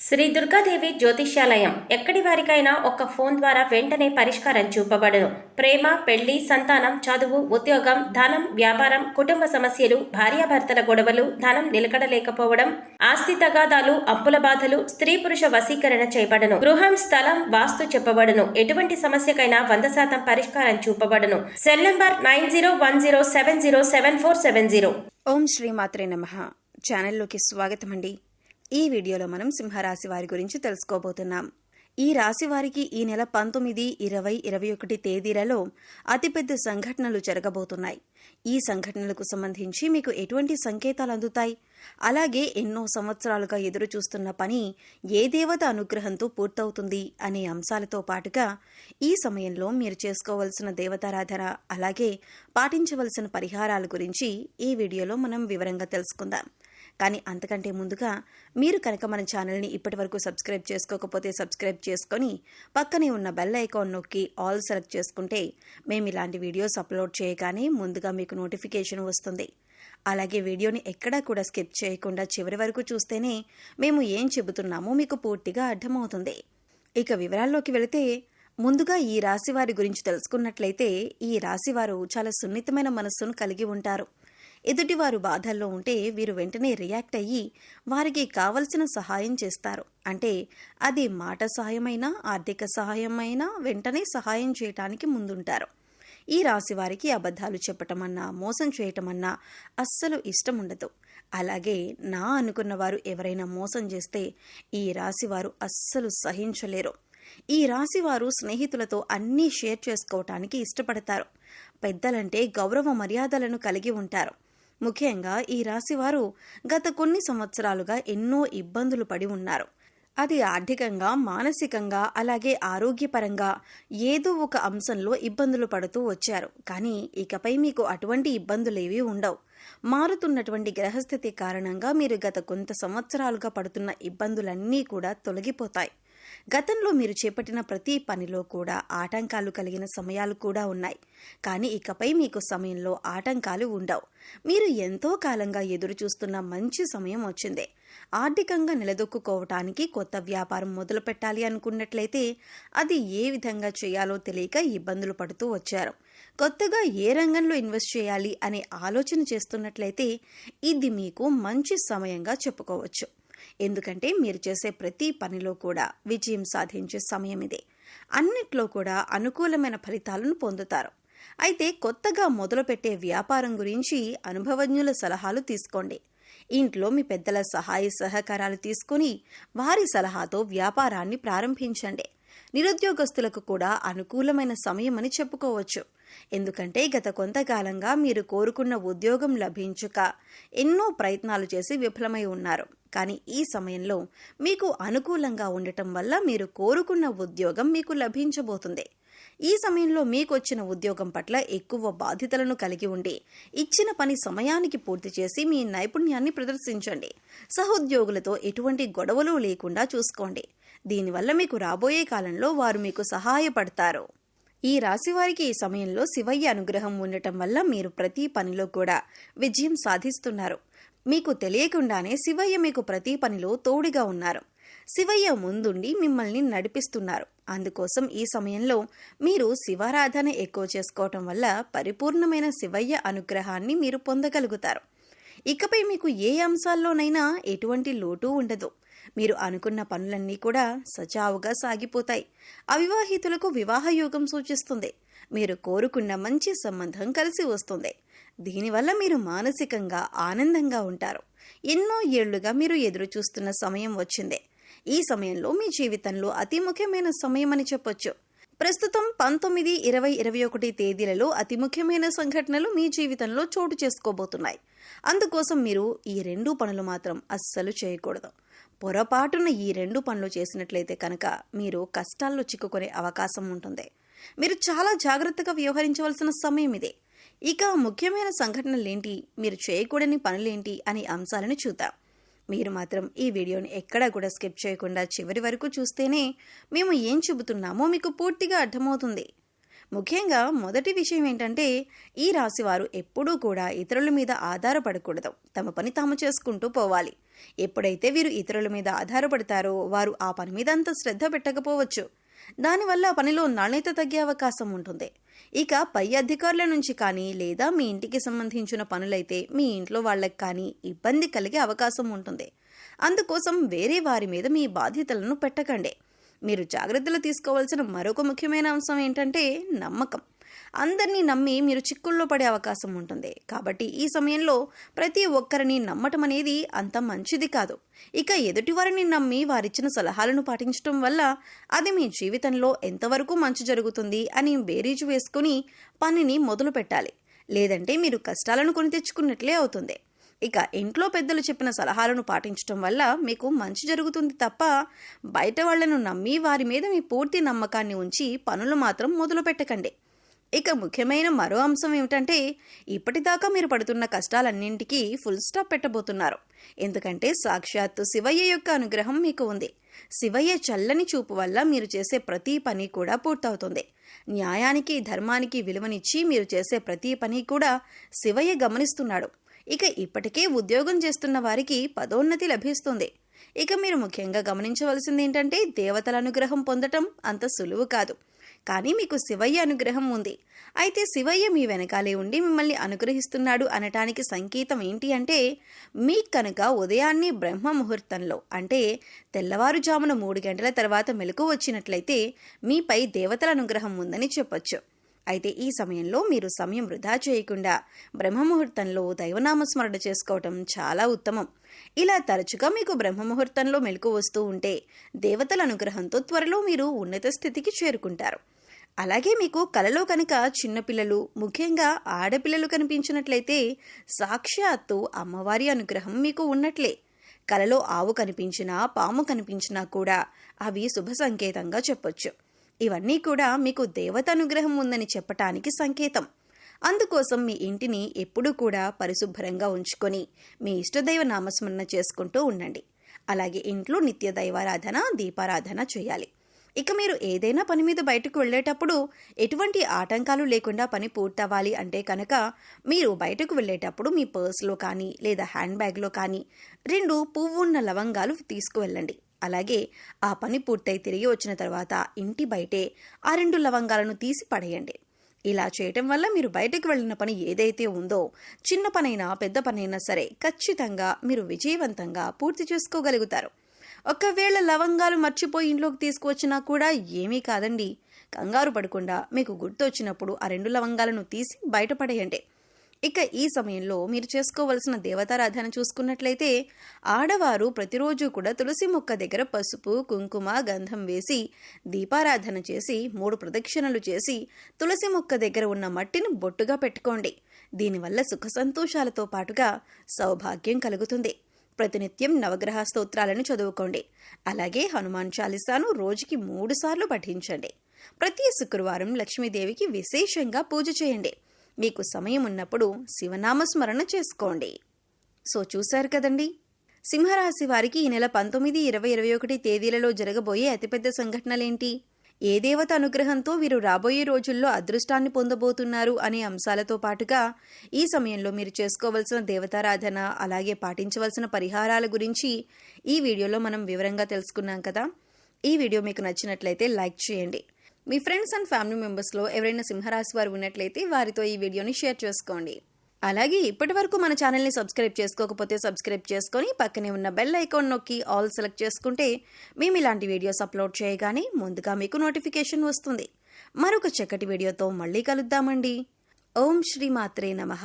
శ్రీ దుర్గాదేవి జ్యోతిష్యాలయం ఎక్కడి వారికైనా ఒక్క ఫోన్ ద్వారా వెంటనే పరిష్కారం చూపబడును. ప్రేమ, పెళ్లి, సంతానం, చదువు, ఉద్యోగం, ధనం, వ్యాపారం, కుటుంబ సమస్యలు, భార్యాభర్తల గొడవలు, ధనం నిలకడలేకపోవడం, ఆస్తి తగాదాలు, అప్పుల బాధలు, స్త్రీ పురుష వశీకరణ చేయబడును. గృహం, స్థలం, వాస్తు చెప్పబడును. ఎటువంటి సమస్యకైనా 100% పరిష్కారం చూపబడును. Cell number 9010707470. ఓం శ్రీ మాత్రే నమః. ఛానల్లోకి స్వాగతం అండి. ఈ వీడియోలో మనం సింహరాశి వారి గురించి తెలుసుకోబోతున్నాం. ఈ రాశి వారికి ఈ నెల 19, 20, 21 తేదీలలో అతిపెద్ద సంఘటనలు జరగబోతున్నాయి. ఈ సంఘటనలకు సంబంధించి మీకు ఎటువంటి సంకేతాలు అందుతాయి, అలాగే ఎన్నో సంవత్సరాలుగా ఎదురు చూస్తున్న పని ఏ దేవత అనుగ్రహంతో పూర్తవుతుంది అనే అంశాలతో పాటుగా ఈ సమయంలో మీరు చేసుకోవలసిన దేవతారాధన, అలాగే పాటించవలసిన పరిహారాల గురించి ఈ వీడియోలో మనం వివరంగా తెలుసుకుందాం. కానీ అంతకంటే ముందుగా మీరు కనుక మన ఛానల్ని ఇప్పటివరకు సబ్స్క్రైబ్ చేసుకోకపోతే సబ్స్క్రైబ్ చేసుకొని పక్కనే ఉన్న బెల్ ఐకాన్ నొక్కి ఆల్ సెలెక్ట్ చేసుకుంటే మేము ఇలాంటి వీడియోస్ అప్లోడ్ చేయగానే ముందుగా మీకు నోటిఫికేషన్ వస్తుంది. అలాగే వీడియోని ఎక్కడా కూడా స్కిప్ చేయకుండా చివరి వరకు చూస్తేనే మేము ఏం చెబుతున్నామో మీకు పూర్తిగా అర్థమవుతుంది. ఇక వివరాల్లోకి వెళితే ముందుగా ఈ రాశి వారి గురించి తెలుసుకున్నట్లయితే ఈ రాశి వారు చాలా సున్నితమైన మనస్సును కలిగి ఉంటారు. ఎదుటివారు బాధల్లో ఉంటే వీరు వెంటనే రియాక్ట్ అయ్యి వారికి కావలసిన సహాయం చేస్తారు. అంటే అది మాట సహాయమైనా, ఆర్థిక సహాయమైనా వెంటనే సహాయం చేయటానికి ముందుంటారు. ఈ రాశి వారికి అబద్ధాలు చెప్పటమన్నా, మోసం చేయటమన్నా అస్సలు ఇష్టం ఉండదు. అలాగే నా అనుకున్న వారు ఎవరైనా మోసం చేస్తే ఈ రాశి వారు అస్సలు సహించలేరు. ఈ రాశి వారు స్నేహితులతో అన్నీ షేర్ చేసుకోవటానికి ఇష్టపడతారు. పెద్దలంటే గౌరవ మర్యాదలను కలిగి ఉంటారు. ముఖ్యంగా ఈ రాశివారు గత కొన్ని సంవత్సరాలుగా ఎన్నో ఇబ్బందులు పడి ఉన్నారు. అది ఆర్థికంగా, మానసికంగా, అలాగే ఆరోగ్యపరంగా ఏదో ఒక అంశంలో ఇబ్బందులు పడుతూ వచ్చారు. కానీ ఇకపై మీకు అటువంటి ఇబ్బందులేవీ ఉండవు. మారుతున్నటువంటి గ్రహస్థితి కారణంగా మీరు గత కొంత సంవత్సరాలుగా పడుతున్న ఇబ్బందులన్నీ కూడా తొలగిపోతాయి. గతంలో మీరు చేపట్టిన ప్రతి పనిలో కూడా ఆటంకాలు కలిగిన సమయాలు కూడా ఉన్నాయి. కానీ ఇకపై మీకు సమయంలో ఆటంకాలు ఉండవు. మీరు ఎంతో కాలంగా ఎదురు చూస్తున్న మంచి సమయం వచ్చింది. ఆర్థికంగా నిలదొక్కుకోవటానికి కొత్త వ్యాపారం మొదలు పెట్టాలి అనుకున్నట్లయితే అది ఏ విధంగా చేయాలో తెలియక ఇబ్బందులు పడుతూ వచ్చారు. కొత్తగా ఏ రంగంలో ఇన్వెస్ట్ చేయాలి అనే ఆలోచన చేస్తున్నట్లయితే ఇది మీకు మంచి సమయంగా చెప్పుకోవచ్చు. ఎందుకంటే మీరు చేసే ప్రతి పనిలో కూడా విజయం సాధించే సమయం ఇదే. అన్నిట్లో కూడా అనుకూలమైన ఫలితాలను పొందుతారు. అయితే కొత్తగా మొదలుపెట్టే వ్యాపారం గురించి అనుభవజ్ఞుల సలహాలు తీసుకోండి. ఇంట్లో మీ పెద్దల సహాయ సహకారాలు తీసుకుని వారి సలహాతో వ్యాపారాన్ని ప్రారంభించండి. నిరుద్యోగస్తులకు కూడా అనుకూలమైన సమయమని చెప్పుకోవచ్చు. ఎందుకంటే గత కొంతకాలంగా మీరు కోరుకున్న ఉద్యోగం లభించక ఎన్నో ప్రయత్నాలు చేసి విఫలమై ఉన్నారు. కానీ ఈ సమయంలో మీకు అనుకూలంగా ఉండటం వల్ల మీరు కోరుకున్న ఉద్యోగం మీకు లభించబోతుంది. ఈ సమయంలో మీకు వచ్చిన ఉద్యోగం పట్ల ఎక్కువ బాధ్యతలను కలిగి ఉండి ఇచ్చిన పని సమయానికి పూర్తి చేసి మీ నైపుణ్యాన్ని ప్రదర్శించండి. సహోద్యోగులతో ఎటువంటి గొడవలు లేకుండా చూసుకోండి. దీనివల్ల మీకు రాబోయే కాలంలో వారు మీకు సహాయపడతారు. ఈ రాశి వారికి ఈ సమయంలో శివయ్య అనుగ్రహం ఉండటం వల్ల మీరు ప్రతి పనిలో కూడా విజయం సాధిస్తున్నారు. మీకు తెలియకుండానే శివయ్య మీకు ప్రతి పనిలో తోడుగా ఉన్నారు. శివయ్య ముందుండి మిమ్మల్ని నడిపిస్తున్నారు. అందుకోసం ఈ సమయంలో మీరు శివారాధన ఎక్కువ చేసుకోవటం వల్ల పరిపూర్ణమైన శివయ్య అనుగ్రహాన్ని మీరు పొందగలుగుతారు. ఇకపై మీకు ఏ అంశాల్లోనైనా ఎటువంటి లోటు ఉండదు. మీరు అనుకున్న పనులన్నీ కూడా సజావుగా సాగిపోతాయి. అవివాహితులకు వివాహ యోగం సూచిస్తుంది. మీరు కోరుకున్న మంచి సంబంధం కలిసి వస్తుంది. దీనివల్ల మీరు మానసికంగా ఆనందంగా ఉంటారు. ఎన్నో ఏళ్లుగా మీరు ఎదురు చూస్తున్న సమయం వచ్చింది. ఈ సమయంలో మీ జీవితంలో అతి ముఖ్యమైన సమయం అని చెప్పొచ్చు. ప్రస్తుతం 19, 20, 21 తేదీలలో అతి ముఖ్యమైన సంఘటనలు మీ జీవితంలో చోటు చేసుకోబోతున్నాయి. అందుకోసం మీరు ఈ 2 పనులు మాత్రం అస్సలు చేయకూడదు. పొరపాటున ఈ 2 పనులు చేసినట్లయితే కనుక మీరు కష్టాల్లో చిక్కుకునే అవకాశం ఉంటుంది. మీరు చాలా జాగ్రత్తగా వ్యవహరించవలసిన సమయం ఇదే. ఇక ముఖ్యమైన సంఘటనలేంటి, మీరు చేయకూడని పనులేంటి అనే అంశాలను చూద్దాం. మీరు మాత్రం ఈ వీడియోని ఎక్కడా కూడా స్కిప్ చేయకుండా చివరి వరకు చూస్తేనే మేము ఏం చెబుతున్నామో మీకు పూర్తిగా అర్థమవుతుంది. ముఖ్యంగా మొదటి విషయం ఏంటంటే ఈ రాశివారు ఎప్పుడూ కూడా ఇతరుల మీద ఆధారపడకూడదు. తమ పని తాము చేసుకుంటూ పోవాలి. ఎప్పుడైతే వీరు ఇతరుల మీద ఆధారపడతారో వారు ఆ పని మీద అంత శ్రద్ధ పెట్టకపోవచ్చు. దానివల్ల ఆ పనిలో నాణ్యత తగ్గే అవకాశం ఉంటుంది. ఇక పై అధికారుల నుంచి కానీ లేదా మీ ఇంటికి సంబంధించిన పనులైతే మీ ఇంట్లో వాళ్ళకి కానీ ఇబ్బంది కలిగే అవకాశం ఉంటుంది. అందుకోసం వేరే వారి మీద మీ బాధ్యతలను పెట్టకండి. మీరు జాగ్రత్తలు తీసుకోవాల్సిన మరొక ముఖ్యమైన అంశం ఏంటంటే నమ్మకం. అందరినీ నమ్మి మీరు చిక్కుల్లో పడే అవకాశం ఉంటుంది. కాబట్టి ఈ సమయంలో ప్రతి ఒక్కరిని నమ్మటం అనేది అంత మంచిది కాదు. ఇక ఎదుటివారిని నమ్మి వారిచ్చిన సలహాలను పాటించడం వల్ల అది మీ జీవితంలో ఎంతవరకు మంచి జరుగుతుంది అని బేరీజు వేసుకుని పనిని మొదలు పెట్టాలి. లేదంటే మీరు కష్టాలను కొని తెచ్చుకున్నట్లే అవుతుంది. ఇక ఇంట్లో పెద్దలు చెప్పిన సలహాలను పాటించడం వల్ల మీకు మంచి జరుగుతుంది తప్ప బయట వాళ్లను నమ్మి వారి మీద మీ పూర్తి నమ్మకాన్ని ఉంచి పనులు మాత్రం మొదలు పెట్టకండి. ఇక ముఖ్యమైన మరో అంశం ఏమిటంటే ఇప్పటిదాకా మీరు పడుతున్న కష్టాలన్నింటికీ ఫుల్ స్టాప్ పెట్టబోతున్నారు. ఎందుకంటే సాక్షాత్తు శివయ్య యొక్క అనుగ్రహం మీకు ఉంది. శివయ్య చల్లని చూపు వల్ల మీరు చేసే ప్రతి పని కూడా పూర్తవుతుంది. న్యాయానికి ధర్మానికి విలువనిచ్చి మీరు చేసే ప్రతి పని కూడా శివయ్య గమనిస్తున్నాడు. ఇక ఇప్పటికే ఉద్యోగం చేస్తున్న వారికి పదోన్నతి లభిస్తుంది. ఇక మీరు ముఖ్యంగా గమనించవలసింది ఏంటంటే దేవతల అనుగ్రహం పొందటం అంత సులువు కాదు. కానీ మీకు శివయ్య అనుగ్రహం ఉంది. అయితే శివయ్య మీ వెనకాలే ఉండి మిమ్మల్ని అనుగ్రహిస్తున్నాడు అనటానికి సంకేతం ఏంటి అంటే మీకు కనుక ఉదయాన్నే బ్రహ్మ ముహూర్తంలో అంటే తెల్లవారుజామున 3 గంటల తర్వాత మెలకు వచ్చినట్లయితే మీపై దేవతల అనుగ్రహం ఉందని చెప్పొచ్చు. అయితే ఈ సమయంలో మీరు సమయం వృధా చేయకుండా బ్రహ్మముహూర్తంలో దైవనామస్మరణ చేసుకోవటం చాలా ఉత్తమం. ఇలా తరచుగా మీకు బ్రహ్మముహూర్తంలో మెలకు వస్తూ ఉంటే దేవతల అనుగ్రహంతో త్వరలో మీరు ఉన్నత స్థితికి చేరుకుంటారు. అలాగే మీకు కలలో కనుక చిన్నపిల్లలు ముఖ్యంగా ఆడపిల్లలు కనిపించినట్లయితే సాక్షాత్తు అమ్మవారి అనుగ్రహం మీకు ఉన్నట్లే. కలలో ఆవు కనిపించినా పాము కనిపించినా కూడా అవి శుభ సంకేతంగా చెప్పొచ్చు. ఇవన్నీ కూడా మీకు దేవత అనుగ్రహం ఉందని చెప్పటానికి సంకేతం. అందుకోసం మీ ఇంటిని ఎప్పుడూ కూడా పరిశుభ్రంగా ఉంచుకొని మీ ఇష్టదైవ నామస్మరణ చేసుకుంటూ ఉండండి. అలాగే ఇంట్లో నిత్య దైవారాధన దీపారాధన చేయాలి. ఇక మీరు ఏదైనా పని మీద బయటకు వెళ్ళేటప్పుడు ఎటువంటి ఆటంకాలు లేకుండా పని పూర్తవ్వాలి అంటే కనుక మీరు బయటకు వెళ్ళేటప్పుడు మీ పర్స్లో కానీ లేదా హ్యాండ్ బ్యాగ్లో కానీ 2 పువ్వున్న లవంగాలు తీసుకువెళ్ళండి. అలాగే ఆ పని పూర్తయి తిరిగి వచ్చిన తర్వాత ఇంటి బయటే ఆ 2 లవంగాలను తీసి పడేయండి. ఇలా చేయటం వల్ల మీరు బయటకు వెళ్ళిన పని ఏదైతే ఉందో చిన్న పనైనా పెద్ద పనైనా సరే ఖచ్చితంగా మీరు విజయవంతంగా పూర్తి చేసుకోగలుగుతారు. ఒకవేళ లవంగాలు మర్చిపోయి ఇంట్లోకి తీసుకువచ్చినా కూడా ఏమీ కాదండి. కంగారు పడకుండా మీకు గుర్తొచ్చినప్పుడు ఆ 2 లవంగాలను తీసి బయటపడేయండి. ఇక ఈ సమయంలో మీరు చేసుకోవలసిన దేవతారాధన చూసుకున్నట్లయితే ఆడవారు ప్రతిరోజు కూడా తులసి మొక్క దగ్గర పసుపు కుంకుమ గంధం వేసి దీపారాధన చేసి 3 ప్రదక్షిణలు చేసి తులసి మొక్క దగ్గర ఉన్న మట్టిని బొట్టుగా పెట్టుకోండి. దీనివల్ల సుఖ సంతోషాలతో పాటుగా సౌభాగ్యం కలుగుతుంది. ప్రతినిత్యం నవగ్రహ స్తోత్రాలను చదువుకోండి. అలాగే హనుమాన్ చాలీసాను రోజుకి 3 సార్లు పఠించండి. ప్రతి శుక్రవారం లక్ష్మీదేవికి విశేషంగా పూజ చేయండి. మీకు సమయం ఉన్నప్పుడు శివనామస్మరణ చేసుకోండి. సో చూశారు కదండి, సింహరాశి వారికి ఈ నెల 19, 20, 21 తేదీలలో జరగబోయే అతిపెద్ద సంఘటనలేంటి, ఏ దేవత అనుగ్రహంతో వీరు రాబోయే రోజుల్లో అదృష్టాన్ని పొందబోతున్నారు అనే అంశాలతో పాటుగా ఈ సమయంలో మీరు చేసుకోవలసిన దేవతారాధన అలాగే పాటించవలసిన పరిహారాల గురించి ఈ వీడియోలో మనం వివరంగా తెలుసుకున్నాం కదా. ఈ వీడియో మీకు నచ్చినట్లయితే లైక్ చేయండి. మీ ఫ్రెండ్స్ అండ్ ఫ్యామిలీ మెంబర్స్లో ఎవరైనా సింహరాశి వారు ఉన్నట్లయితే వారితో ఈ వీడియోని షేర్ చేసుకోండి. అలాగే ఇప్పటి వరకు మన ఛానల్ని సబ్స్క్రైబ్ చేసుకోకపోతే సబ్స్క్రైబ్ చేసుకొని పక్కనే ఉన్న బెల్ ఐకాన్ నొక్కి ఆల్ సెలెక్ట్ చేసుకుంటే మేము ఇలాంటి వీడియోస్ అప్లోడ్ చేయగానే ముందుగా మీకు నోటిఫికేషన్ వస్తుంది. మరొక చక్కటి వీడియోతో మళ్ళీ కలుద్దామండి. ఓం శ్రీ మాత్రే నమః.